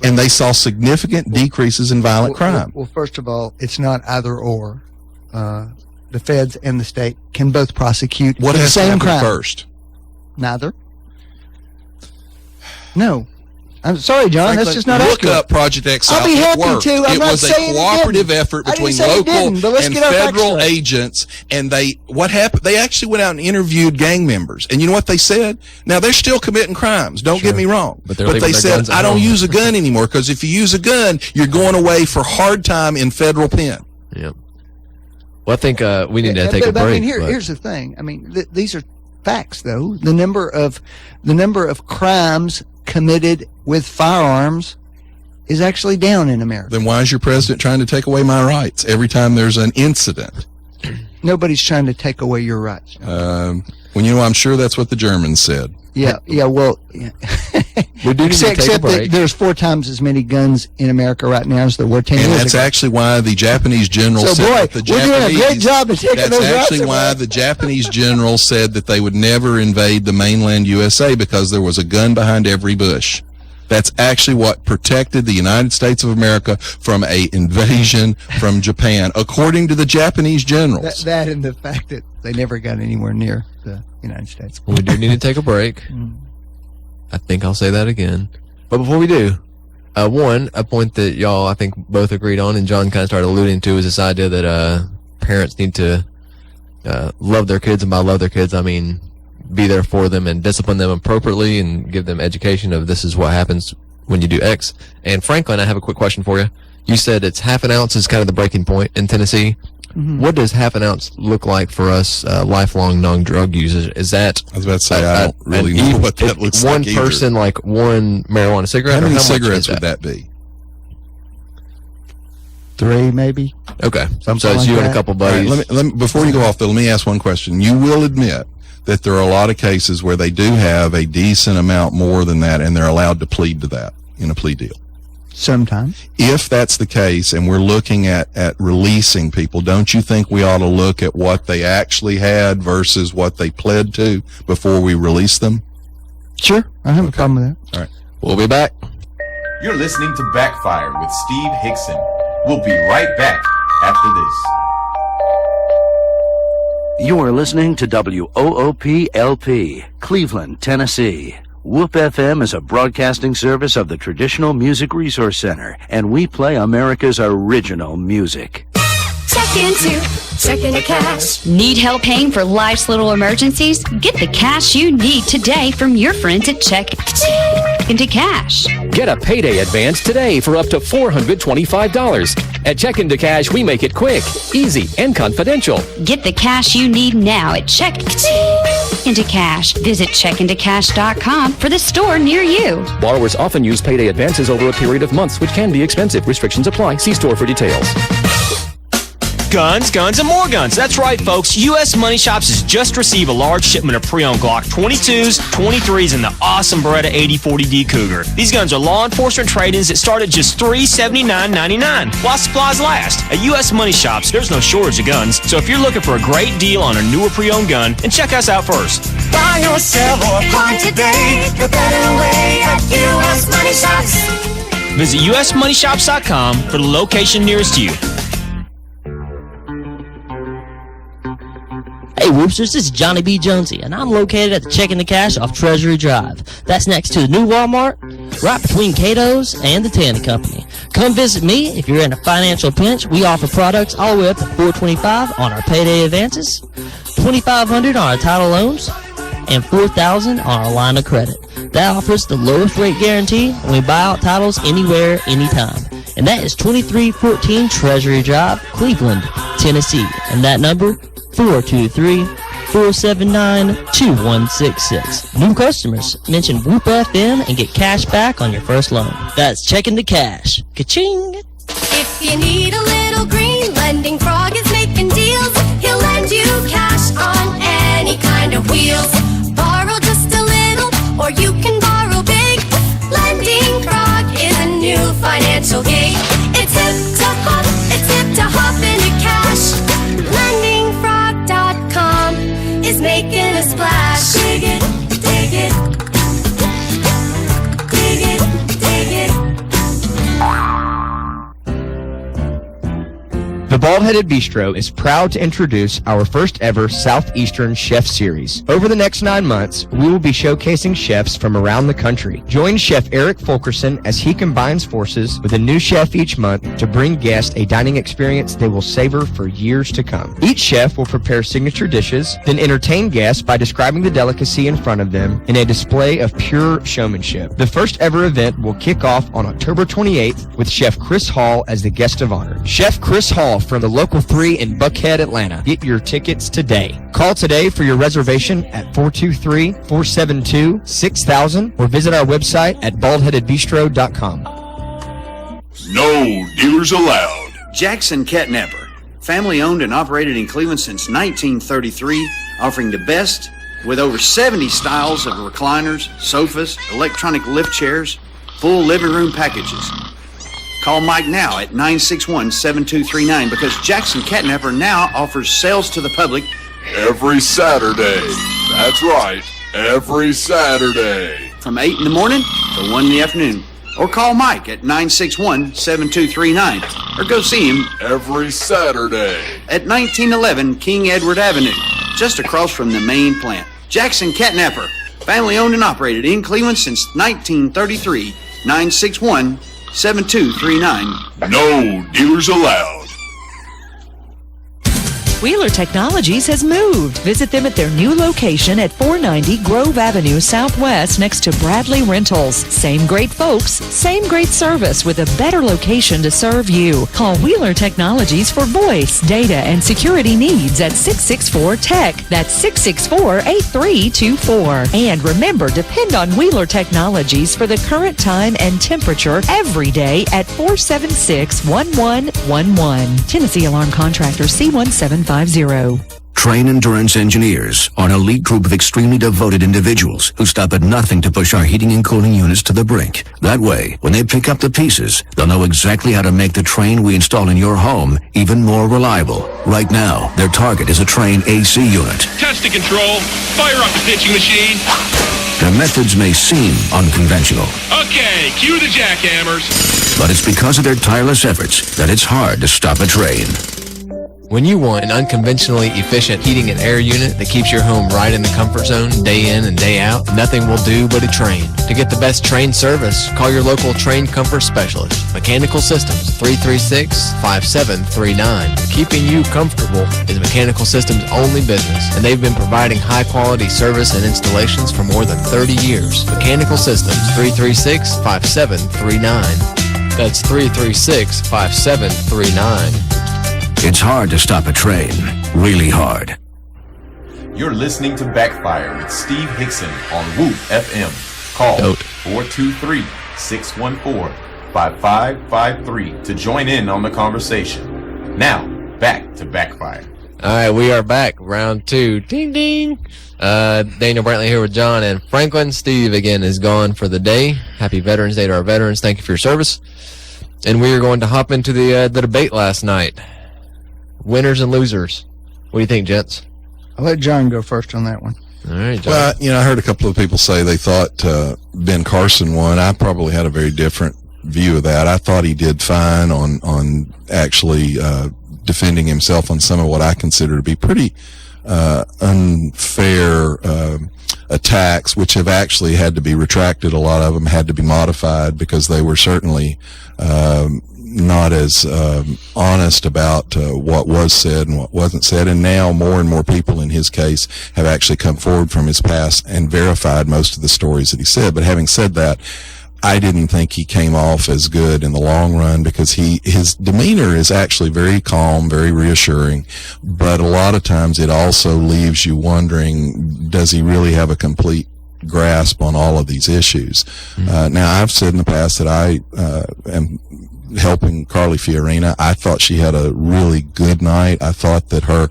And they saw significant decreases in violent crime. Well, first of all, it's not either or. The feds and the state can both prosecute what the has to same happen crime. First? Neither. No. I'm sorry, John. Franklin, that's just not look accurate. up Project Exile. I'll be happy to. I'm it not was saying a cooperative effort between local and federal agents, and what happened? They actually went out and interviewed gang members, and you know what they said? Now they're still committing crimes. Don't get me wrong, but they said I don't use a gun anymore because if you use a gun, you're going away for hard time in federal pen. Yep. Well, I think we need to take a break. I mean, here's the thing. I mean, these are facts, though. The number of crimes committed with firearms is actually down in America. Then why is your president trying to take away my rights every time there's an incident? Nobody's trying to take away your rights. Well, I'm sure that's what the Germans said. Yeah. Well, yeah. We do need to take a except that break. there's 4 times as many guns in America right now as there were 10 And years that's ago. actually why the Japanese general So, said boy, that the we're doing a Japanese, great job of taking that's those rights actually why away. the Japanese general said that they would never invade the mainland USA, because there was a gun behind every bush. That's actually what protected the United States of America from a invasion from Japan, according to the Japanese generals. That and the fact that they never got anywhere near the United States. We do need to take a break. I think I'll say that again. But before we do, a point that y'all, I think, both agreed on, and John kind of started alluding to, is this idea that parents need to love their kids, and by love their kids, I mean be there for them and discipline them appropriately and give them education of this is what happens when you do X. And Franklin, I have a quick question for you. You said it's half an ounce is kind of the breaking point in Tennessee. Mm-hmm. What does half an ounce look like for us lifelong non-drug users? Is that I was about to say, I don't really know what that looks like one either. person, like one marijuana cigarette? How or many much cigarettes is would that be? 3 maybe. Okay, Something so it's like you and a that. couple All right, buddies. let me, before you go off, though, let me ask one question. You will admit that there are a lot of cases where they do have a decent amount more than that, and they're allowed to plead to that in a plea deal. Sometimes. If that's the case, and we're looking at releasing people, don't you think we ought to look at what they actually had versus what they pled to before we release them? Sure. I have a problem with that. All right. We'll be back. You're listening to Backfire with Steve Hickson. We'll be right back after this. You are listening to WOOP-LP, Cleveland, Tennessee. WOOP FM is a broadcasting service of the Traditional Music Resource Center, and we play America's original music. Check into cash. Need help paying for life's little emergencies? Get the cash you need today from your friends at Check into Cash. Get a payday advance today for up to $425. At Check into Cash, we make it quick, easy, and confidential. Get the cash you need now at Check into Cash. Visit checkintocash.com for the store near you. Borrowers often use payday advances over a period of months, which can be expensive. Restrictions apply. See store for details. Guns, guns, and more guns. That's right, folks. U.S. Money Shops has just received a large shipment of pre-owned Glock 22s, 23s, and the awesome Beretta 8040D Cougar. These guns are law enforcement trade-ins that start at just $379.99 while supplies last. At U.S. Money Shops, there's no shortage of guns, so if you're looking for a great deal on a newer pre-owned gun, then check us out first. Buy or sell or apply today, the better way at U.S. Money Shops. Visit usmoneyshops.com for the location nearest you. Hey Whoopsters, this is Johnny B. Jonesy, and I'm located at the Check in the Cash off Treasury Drive. That's next to the new Walmart, right between Cato's and the Tanny Company. Come visit me if you're in a financial pinch. We offer products all the way up to $425 on our payday advances, $2,500 on our title loans, and $4,000 on our line of credit. That offers the lowest rate guarantee, and we buy out titles anywhere, anytime. And that is 2314 Treasury Drive, Cleveland, Tennessee. And that number, 423-479-2166. New customers, mention Whoop FM and get cash back on your first loan. That's Check into Cash. Ka-ching! If you need a little green, Lending Frog is making deals. He'll lend you cash on any kind of wheels. Borrow just a little, or you can borrow big. Lending Frog is a new financial gig. It's hip to hop into cash. LendingFrog.com is making a splash. Dig it, dig it. Dig it, dig it. The Bald-Headed Bistro is proud to introduce our first ever Southeastern Chef Series. Over the next 9 months, we will be showcasing chefs from around the country. Join Chef Eric Fulkerson as he combines forces with a new chef each month to bring guests a dining experience they will savor for years to come. Each chef will prepare signature dishes, then entertain guests by describing the delicacy in front of them in a display of pure showmanship. The first ever event will kick off on October 28th with Chef Chris Hall as the guest of honor. Chef Chris Hall from the Local 3 in Buckhead, Atlanta. Get your tickets today. Call today for your reservation at 423-472-6000 or visit our website at baldheadedbistro.com. No dealers allowed. Jackson Ketnepper, family owned and operated in Cleveland since 1933, offering the best With over 70 styles of recliners, sofas, electronic lift chairs, full living room packages. Call Mike now at 961-7239 because Jackson Catnapper now offers sales to the public every Saturday. That's right, every Saturday. From 8 in the morning to 1 in the afternoon. Or call Mike at 961-7239 or go see him every Saturday at 1911 King Edward Avenue, just across from the main plant. Jackson Catnapper, family owned and operated in Cleveland since 1933. 961-7239. No dealers allowed. Wheeler Technologies has moved. Visit them at their new location at 490 Grove Avenue Southwest next to Bradley Rentals. Same great folks, same great service with a better location to serve you. Call Wheeler Technologies for voice, data, and security needs at 664-TECH. That's 664-8324. And remember, depend on Wheeler Technologies for the current time and temperature every day at 476-1111. Tennessee Alarm Contractor C1750. Train Endurance Engineers are an elite group of extremely devoted individuals who stop at nothing to push our heating and cooling units to the brink. That way, when they pick up the pieces, they'll know exactly how to make the Train we install in your home even more reliable. Right now, their target is a Train AC unit. Testing control. Fire up the pitching machine. Their methods may seem unconventional, Okay, cue the jackhammers. but it's because of their tireless efforts that it's hard to stop a Train. When you want an unconventionally efficient heating and air unit that keeps your home right in the comfort zone day in and day out, nothing will do but a Train. To get the best Train service, call your local Train comfort specialist. Mechanical Systems, 336-5739. Keeping you comfortable is Mechanical Systems' only business, and they've been providing high-quality service and installations for more than 30 years. Mechanical Systems, 336-5739. That's 336-5739. It's hard to stop a Train. Really hard. You're listening to Backfire with Steve Hickson on Whoop FM. Call 423-614-5553 to join in on the conversation. Now, back to Backfire. All right, we are back. Round two. Ding, ding. Daniel Brantley here with John and Franklin. Steve, again, is gone for the day. Happy Veterans Day to our veterans. Thank you for your service. And we are going to hop into the debate last night. Winners and losers. What do you think, gents? I'll let John go first on that one. All right, John. Well, I heard a couple of people say they thought Ben Carson won. I probably had a very different view of that. I thought he did fine on actually defending himself on some of what I consider to be pretty unfair attacks, which have actually had to be retracted. A lot of them had to be modified because they were certainly not as honest about what was said and what wasn't said. And now more and more people in his case have actually come forward from his past and verified most of the stories that he said. But having said that, I didn't think he came off as good in the long run because his demeanor is actually very calm, very reassuring, but a lot of times it also leaves you wondering, does he really have a complete grasp on all of these issues? Now, I've said in the past that I am helping Carly Fiorina. I thought she had a really good night. I thought that her,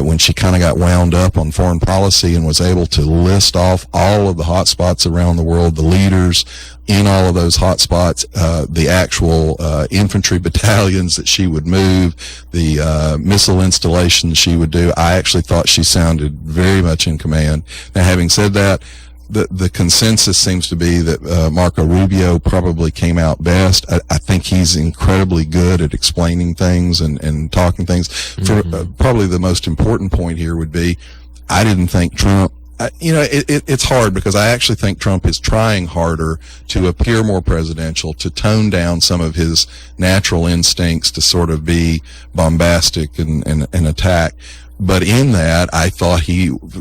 when she kind of got wound up on foreign policy and was able to list off all of the hot spots around the world, the leaders in all of those hot spots, the actual infantry battalions that she would move, the missile installations she would do, I actually thought she sounded very much in command. Now, having said that, the consensus seems to be that Marco Rubio probably came out best. I think he's incredibly good at explaining things and talking things. For probably the most important point here would be, I didn't think Trump. It's hard because I actually think Trump is trying harder to appear more presidential, to tone down some of his natural instincts to sort of be bombastic and attack. But in that, I thought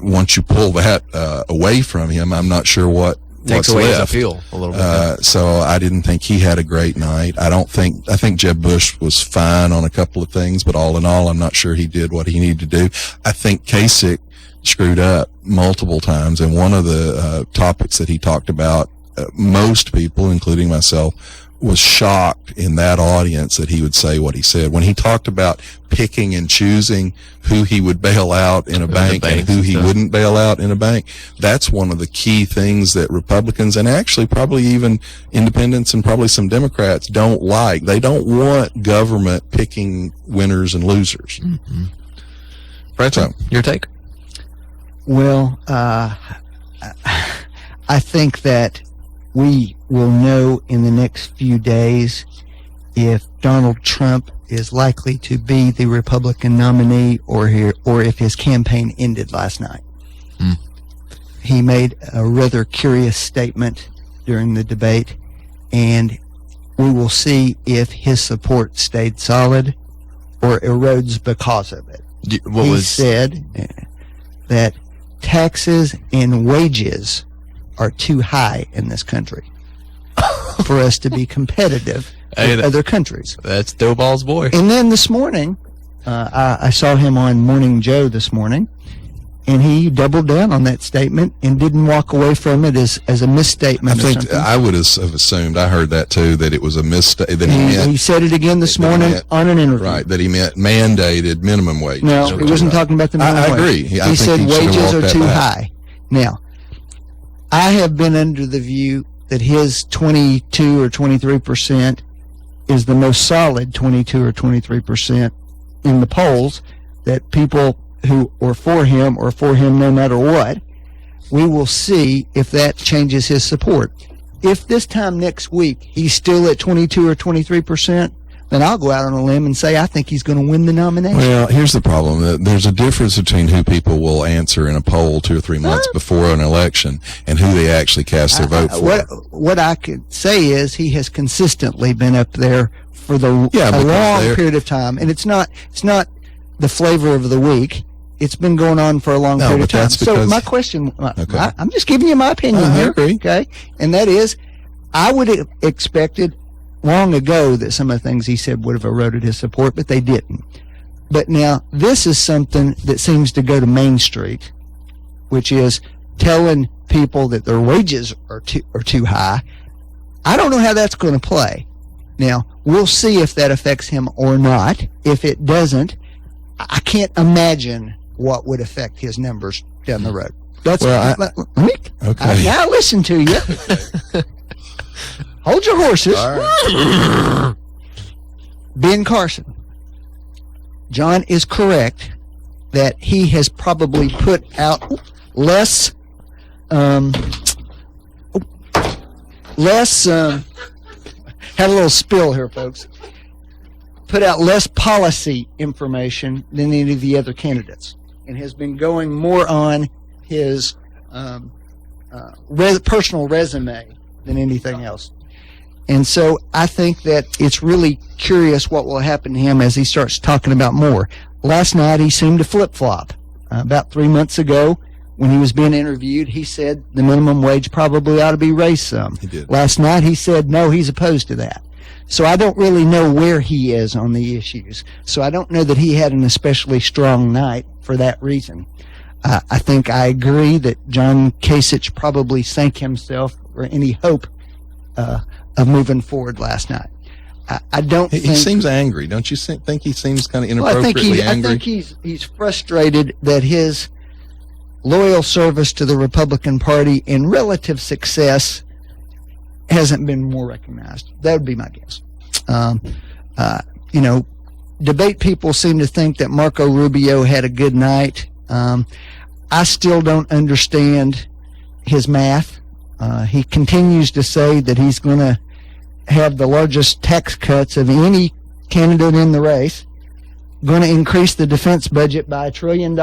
once you pull that away from him, I'm not sure what's away left. his appeal a little bit. So I didn't think he had a great night. I think Jeb Bush was fine on a couple of things, but all in all, I'm not sure he did what he needed to do. I think Kasich screwed up multiple times, and one of the topics that he talked about, most people, including myself, was shocked in that audience that he would say what he said. When he talked about picking and choosing who he would bail out in a bank and who he wouldn't bail out in a bank, that's one of the key things that Republicans and actually probably even independents and probably some Democrats don't like. They don't want government picking winners and losers. Mm-hmm. Franklin, your take? Well, I think that we will know in the next few days if Donald Trump is likely to be the Republican nominee or if his campaign ended last night. Mm. He made a rather curious statement during the debate, and we will see if his support stayed solid or erodes because of it. He said that taxes and wages are too high in this country for us to be competitive with other countries. That's Doughball's boy. And then this morning, I saw him on Morning Joe this morning, and he doubled down on that statement and didn't walk away from it as a misstatement. I think I would have assumed, I heard that too, that it was a mistake. That he said it again this morning on an interview. Right, that he meant mandated minimum wage. No, he wasn't talking about the minimum wage. I agree. He said wages are too high. Now, I have been under the view that his 22 or 23% is the most solid 22 or 23% in the polls, that people who are for him no matter what. We will see if that changes his support. If this time next week he's still at 22 or 23%, then I'll go out on a limb and say I think he's going to win the nomination. Well, here's the problem. There's a difference between who people will answer in a poll 2 or 3 months before an election and who they actually cast their vote for. What I could say is he has consistently been up there for a long period of time, and it's not the flavor of the week. It's been going on for a long period of time. So my question, I'm just giving you my opinion here, agree. Okay? And that is, I would have expected long ago that some of the things he said would have eroded his support, but they didn't. But now, this is something that seems to go to Main Street, which is telling people that their wages are too high. I don't know how that's going to play. Now, we'll see if that affects him or not. If it doesn't, I can't imagine what would affect his numbers down the road. That's okay. Now listen to you. Hold your horses. Right. Ben Carson. John is correct that he has probably put out less had a little spill here, folks. Put out less policy information than any of the other candidates, and has been going more on his personal resume than anything else. And so I think that it's really curious what will happen to him as he starts talking about more. Last night he seemed to flip-flop. About 3 months ago, when he was being interviewed, he said the minimum wage probably ought to be raised some. He did. Last night he said no, he's opposed to that. So I don't really know where he is on the issues. So I don't know that he had an especially strong night for that reason. I think I agree that John Kasich probably sank himself for any hope of moving forward last night. I don't think... He seems angry. Don't you think he seems kind of inappropriately angry? I think he's frustrated that his loyal service to the Republican Party and relative success hasn't been more recognized. That would be my guess. Debate people seem to think that Marco Rubio had a good night. I still don't understand his math. He continues to say that he's going to have the largest tax cuts of any candidate in the race, going to increase the defense budget by $1 trillion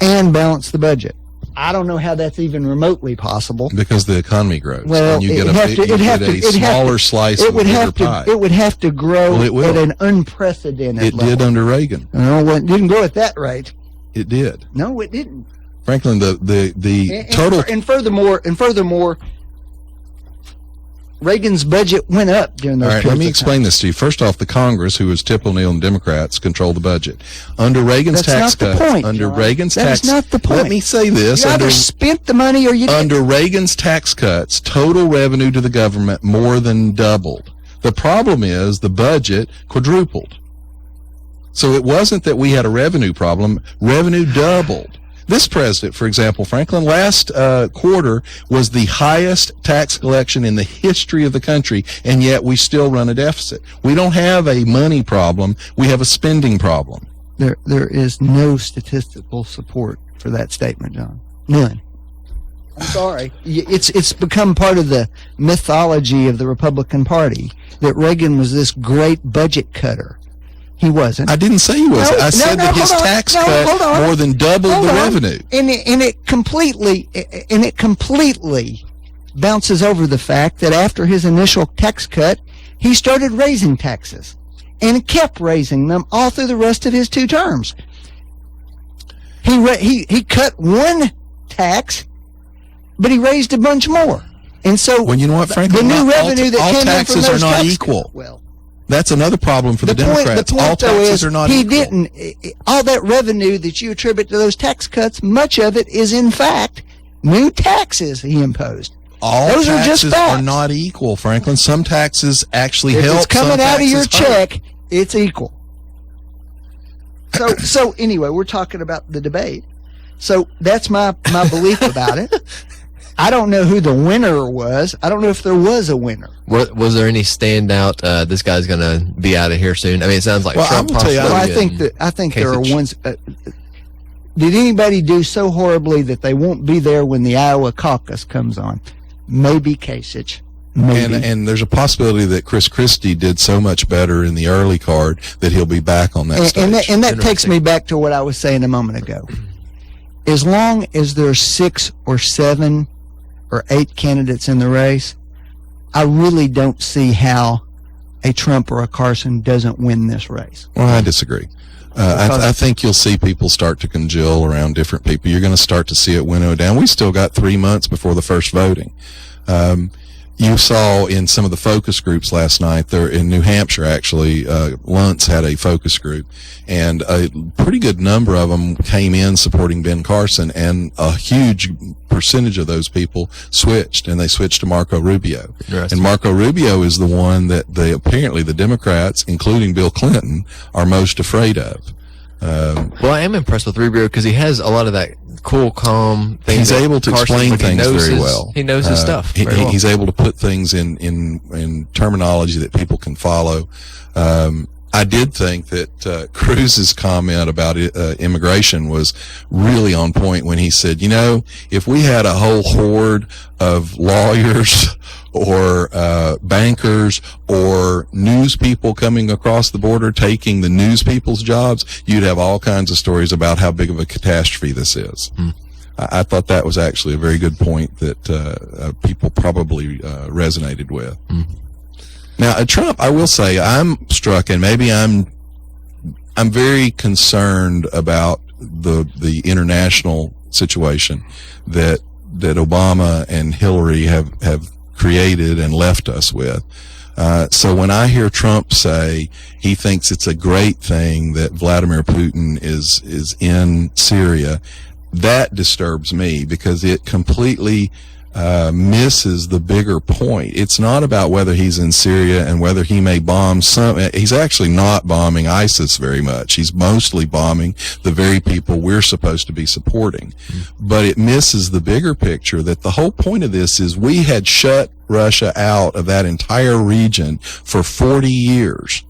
and balance the budget. I don't know how that's even remotely possible. Because the economy grows. Well, and you get a smaller slice of a bigger pie. It would have to grow at an unprecedented level. It did under Reagan. No, it didn't grow at that rate. It did. No, it didn't. Franklin, the total... And furthermore, Reagan's budget went up during those periods. All right, let me explain this to you. First off, the Congress, who was Tip O'Neill and Democrats, control the budget. Under Reagan's tax cuts... That's not the point. Let me say this. You either spent the money or you didn't. Under Reagan's tax cuts, total revenue to the government more than doubled. The problem is the budget quadrupled. So it wasn't that we had a revenue problem. Revenue doubled. This president, for example, Franklin, last quarter was the highest tax collection in the history of the country, and yet we still run a deficit. We don't have a money problem. We have a spending problem. There is no statistical support for that statement, John. None. I'm sorry. It's become part of the mythology of the Republican Party that Reagan was this great budget cutter. He wasn't. I didn't say he wasn't. I said that his tax cut more than doubled the revenue. And it completely bounces over the fact that after his initial tax cut, he started raising taxes and kept raising them all through the rest of his 2 terms. He cut one tax, but he raised a bunch more. And so, well, you know what, Franklin? The new revenue that came in from those taxes are not tax equal. Well, that's another problem for the Democrats. All taxes are not equal. All that revenue that you attribute to those tax cuts, much of it is in fact new taxes he imposed. All those taxes are not equal, Franklin. Some taxes actually if help. It's coming out of your hurt. check, it's equal. So anyway, we're talking about the debate. So that's my belief about it. I don't know who the winner was. I don't know if there was a winner. Was there any standout? This guy's going to be out of here soon. I mean, it sounds like Trump. I think there are ones. Did anybody do so horribly that they won't be there when the Iowa caucus comes on? Maybe Kasich. Maybe. And there's a possibility that Chris Christie did so much better in the early card that he'll be back on that stage. And that takes me back to what I was saying a moment ago. As long as there's 6 or 7 or 8 candidates in the race, I really don't see how a Trump or a Carson doesn't win this race. Well, I disagree. I think you'll see people start to congeal around different people. You're going to start to see it winnow down. We still got 3 months before the first voting. You saw in some of the focus groups last night, there in New Hampshire, actually, Luntz had a focus group, and a pretty good number of them came in supporting Ben Carson, and a huge percentage of those people switched, and they switched to Marco Rubio. And Marco Rubio is the one that apparently the Democrats, including Bill Clinton, are most afraid of. Well, I am impressed with Rubio because he has a lot of that cool, calm thing. He's able to explain things very well. He knows his stuff. He's able to put things in terminology that people can follow. I did think that Cruz's comment about immigration was really on point when he said, if we had a whole horde of lawyers or bankers or news people coming across the border taking the news people's jobs, you'd have all kinds of stories about how big of a catastrophe this is. I thought that was actually a very good point that people probably resonated with. Now, Trump, I will say, I'm struck, and maybe I'm very concerned about the international situation that Obama and Hillary have created and left us with. So when I hear Trump say he thinks it's a great thing that Vladimir Putin is in Syria, that disturbs me because it completely misses the bigger point. It's not about whether he's in Syria and whether he may bomb he's actually not bombing ISIS very much. He's mostly bombing the very people we're supposed to be supporting. But it misses the bigger picture that the whole point of this is we had shut Russia out of that entire region for 40 years,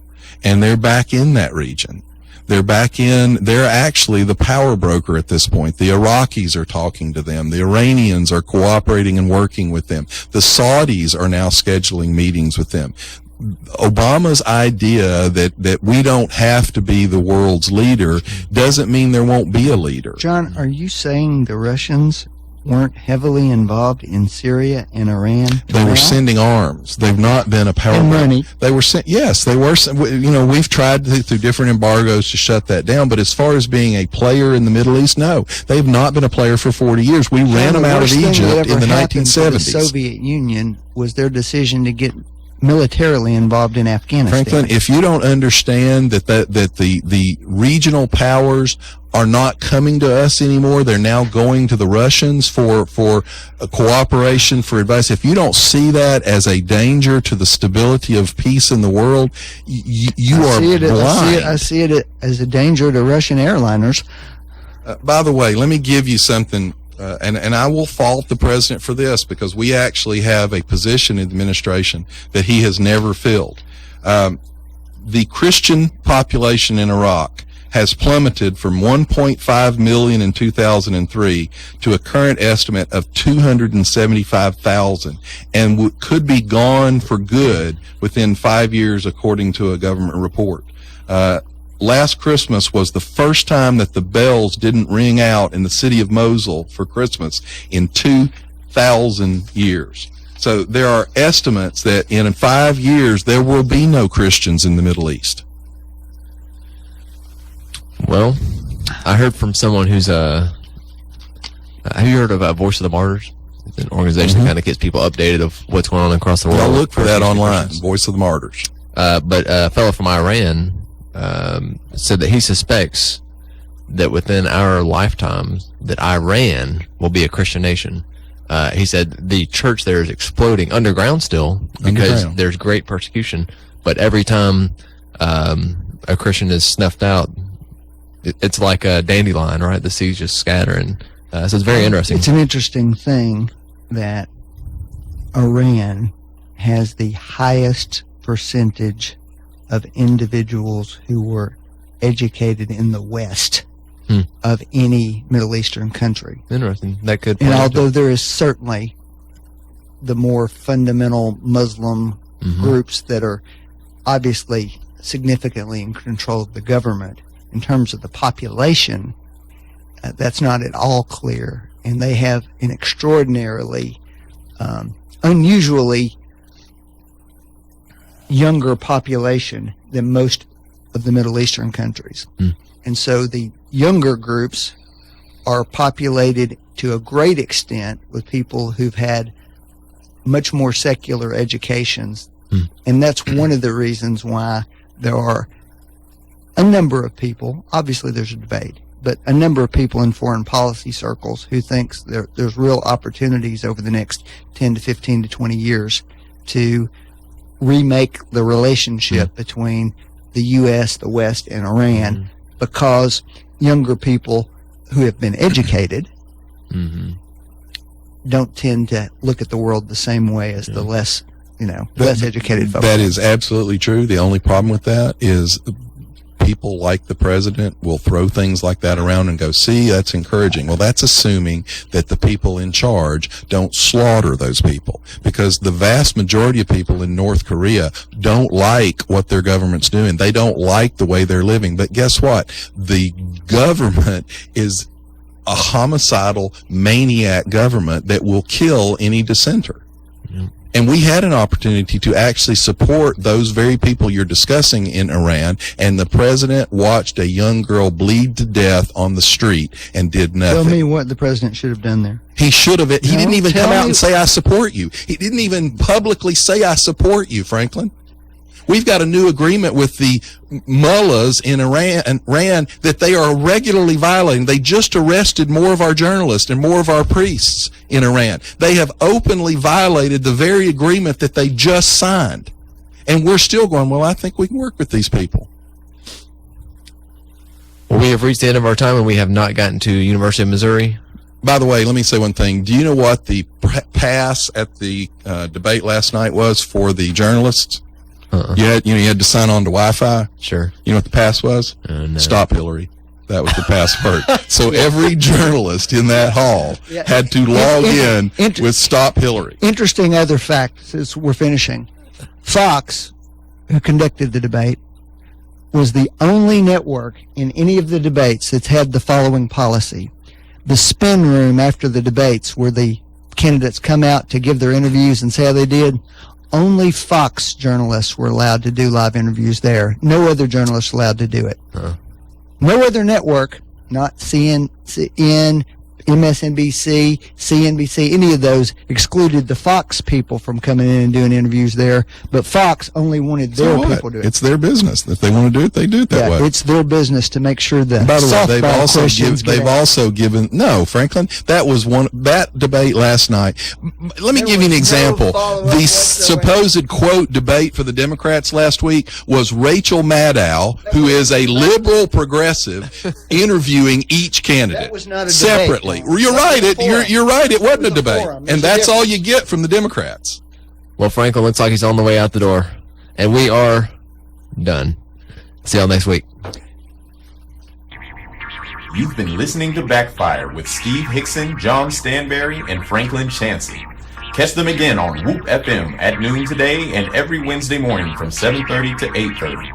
and they're back in that region. They're back in, they're actually the power broker at this point. The Iraqis are talking to them. The Iranians are cooperating and working with them. The Saudis are now scheduling meetings with them. Obama's idea that we don't have to be the world's leader doesn't mean there won't be a leader. John, are you saying the Russians weren't heavily involved in Syria and Iran? They were sending arms. They've not been a power. And money. They were yes, they were. We've tried through different embargoes to shut that down. But as far as being a player in the Middle East, no, they've not been a player for 40 years. We ran them out of Egypt in the 1970s. The Soviet Union was their decision to get militarily involved in Afghanistan. Franklin, if you don't understand that the regional powers are not coming to us anymore, they're now going to the Russians for cooperation, for advice. If you don't see that as a danger to the stability of peace in the world, you are blind. I see it as a danger to Russian airliners. By the way, let me give you something, and I will fault the president for this, because we actually have a position in the administration that he has never filled. The Christian population in Iraq has plummeted from 1.5 million in 2003 to a current estimate of 275,000, and could be gone for good within 5 years, according to a government report. Last Christmas was the first time that the bells didn't ring out in the city of Mosul for Christmas in 2,000 years. So there are estimates that in 5 years there will be no Christians in the Middle East. Well, I heard from someone who's have you heard about Voice of the Martyrs? It's an organization that kind of gets people updated of what's going on across the world. I'll look for that online, Voice of the Martyrs. But a fellow from Iran said that he suspects that within our lifetimes that Iran will be a Christian nation. He said the church there is exploding underground still because there's great persecution, but every time a Christian is snuffed out, it's like a dandelion, right? The seeds just scatter, and so it's very interesting. It's an interesting thing that Iran has the highest percentage of individuals who were educated in the West of any Middle Eastern country. Interesting. That could. And although there is certainly the more fundamental Muslim groups that are obviously significantly in control of the government, in terms of the population, that's not at all clear. And they have an extraordinarily, unusually younger population than most of the Middle Eastern countries. And so the younger groups are populated to a great extent with people who've had much more secular educations. And that's one of the reasons why there are a number of people, obviously there's a debate, but a number of people in foreign policy circles who thinks there's real opportunities over the next 10 to 15 to 20 years to remake the relationship between the U.S., the West, and Iran, because younger people who have been educated don't tend to look at the world the same way as the less educated folks. That is absolutely true. The only problem with that is people like the president will throw things like that around and go, see, that's encouraging. Well, that's assuming that the people in charge don't slaughter those people, because the vast majority of people in North Korea don't like what their government's doing. They don't like the way they're living. But guess what? The government is a homicidal maniac government that will kill any dissenter. And we had an opportunity to actually support those very people you're discussing in Iran, and the president watched a young girl bleed to death on the street and did nothing. Tell me what the president should have done there. He should have. He didn't even come out and say, I support you. He didn't even publicly say, I support you, Franklin. We've got a new agreement with the mullahs in Iran that they are regularly violating. They just arrested more of our journalists and more of our priests in Iran. They have openly violated the very agreement that they just signed. And we're still going, well, I think we can work with these people. Well, we have reached the end of our time, and we have not gotten to University of Missouri. By the way, let me say one thing. Do you know what the pass at the debate last night was for the journalists? You had to sign on to Wi-Fi. Sure. You know what the pass was? No. Stop Hillary. That was the password. So every journalist in that hall had to log in with Stop Hillary. Interesting other fact, as we're finishing. Fox, who conducted the debate, was the only network in any of the debates that's had the following policy. The spin room after the debates, where the candidates come out to give their interviews and say how they did, only Fox journalists were allowed to do live interviews there. No other journalists allowed to do it. No other network, not CNN, MSNBC, CNBC, any of those excluded the Fox people from coming in and doing interviews there. But Fox only wanted their people to do it. It's their business. If they want to do it, they do it that way. It's their business to make sure that. By the way, they've also given. No, Franklin, that debate last night. Let me give you an example. The supposed quote debate for the Democrats last week was Rachel Maddow, who is a liberal progressive, interviewing each candidate That was not a separately. debate. You're right. You're right. It wasn't a debate, and that's all you get from the Democrats. Well, Franklin looks like he's on the way out the door, and we are done. See y'all next week. You've been listening to Backfire with Steve Hickson, John Stanberry, and Franklin Chansey. Catch them again on Whoop FM at noon today and every Wednesday morning from 7:30 to 8:30.